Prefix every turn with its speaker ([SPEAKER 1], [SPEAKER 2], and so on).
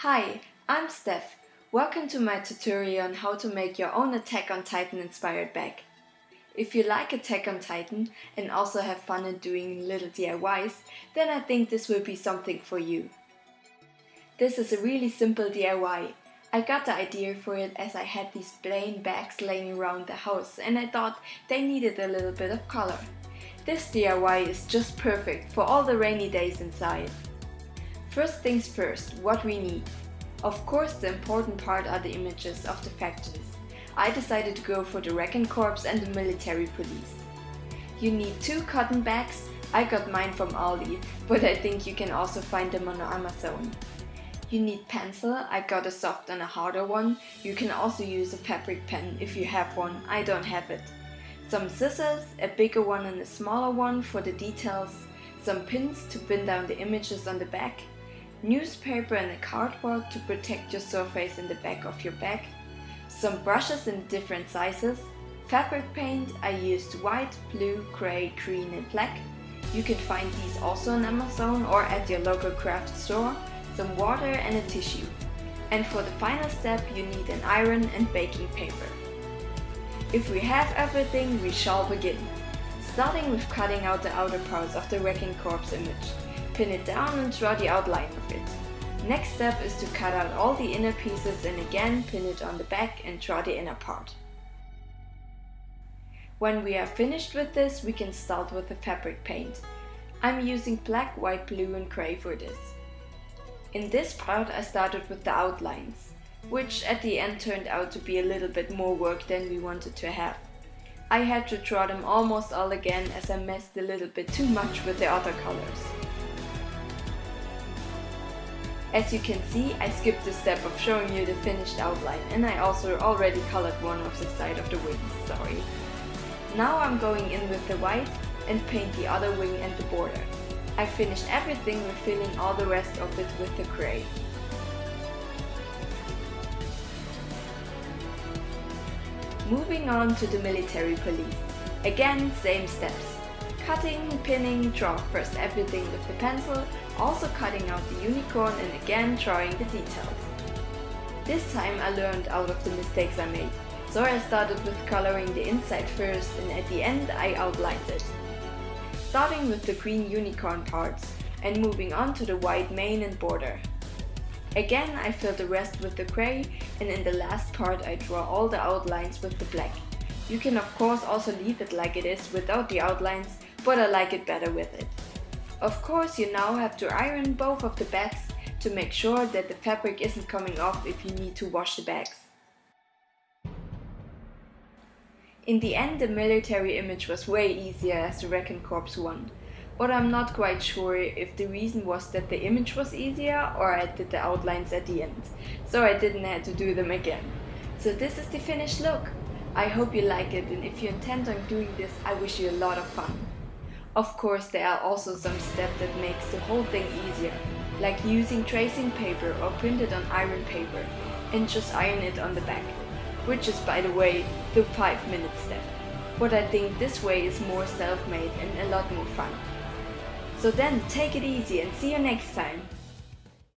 [SPEAKER 1] Hi, I'm Steph. Welcome to my tutorial on how to make your own Attack on Titan inspired bag. If you like Attack on Titan and also have fun in doing little DIYs, then I think this will be something for you. This is a really simple DIY. I got the idea for it as I had these plain bags laying around the house and I thought they needed a little bit of color. This DIY is just perfect for all the rainy days inside. First things first, what we need. Of course, the important part are the images of the factions. I decided to go for the Recon Corps and the military police. You need 2 cotton bags. I got mine from Aldi, but I think you can also find them on Amazon. You need pencil. I got a soft and a harder one. You can also use a fabric pen if you have one. I don't have it. Some scissors, a bigger one and a smaller one for the details. Some pins to pin down the images on the back. Newspaper and a cardboard to protect your surface in the back of your bag, some brushes in different sizes, fabric paint. I used white, blue, grey, green and black. You can find these also on Amazon or at your local craft store, some water and a tissue. And for the final step you need an iron and baking paper. If we have everything, we shall begin. Starting with cutting out the outer parts of the Recon Corps image. Pin it down and draw the outline of it. Next step is to cut out all the inner pieces and again pin it on the back and draw the inner part. When we are finished with this, we can start with the fabric paint. I'm using black, white, blue and grey for this. In this part I started with the outlines, which at the end turned out to be a little bit more work than we wanted to have. I had to draw them almost all again as I messed a little bit too much with the other colors. As you can see, I skipped the step of showing you the finished outline and I also already colored one of the side of the wings, sorry. Now I'm going in with the white and paint the other wing and the border. I finished everything with filling all the rest of it with the grey. Moving on to the military police. Again, same steps. Cutting, pinning, draw first everything with the pencil, also cutting out the unicorn and again drawing the details. This time I learned out of the mistakes I made, so I started with coloring the inside first and at the end I outlined it. Starting with the green unicorn parts and moving on to the white mane and border. Again I fill the rest with the grey and in the last part I draw all the outlines with the black. You can of course also leave it like it is without the outlines, but I like it better with it. Of course you now have to iron both of the bags to make sure that the fabric isn't coming off if you need to wash the bags. In the end the military image was way easier as the Recon Corps one, but I'm not quite sure if the reason was that the image was easier or I did the outlines at the end, so I didn't have to do them again. So this is the finished look. I hope you like it and if you intend on doing this, I wish you a lot of fun. Of course there are also some steps that makes the whole thing easier, like using tracing paper or printed on iron paper and just iron it on the back, which is by the way the 5-minute step. But I think this way is more self-made and a lot more fun. So then take it easy and see you next time.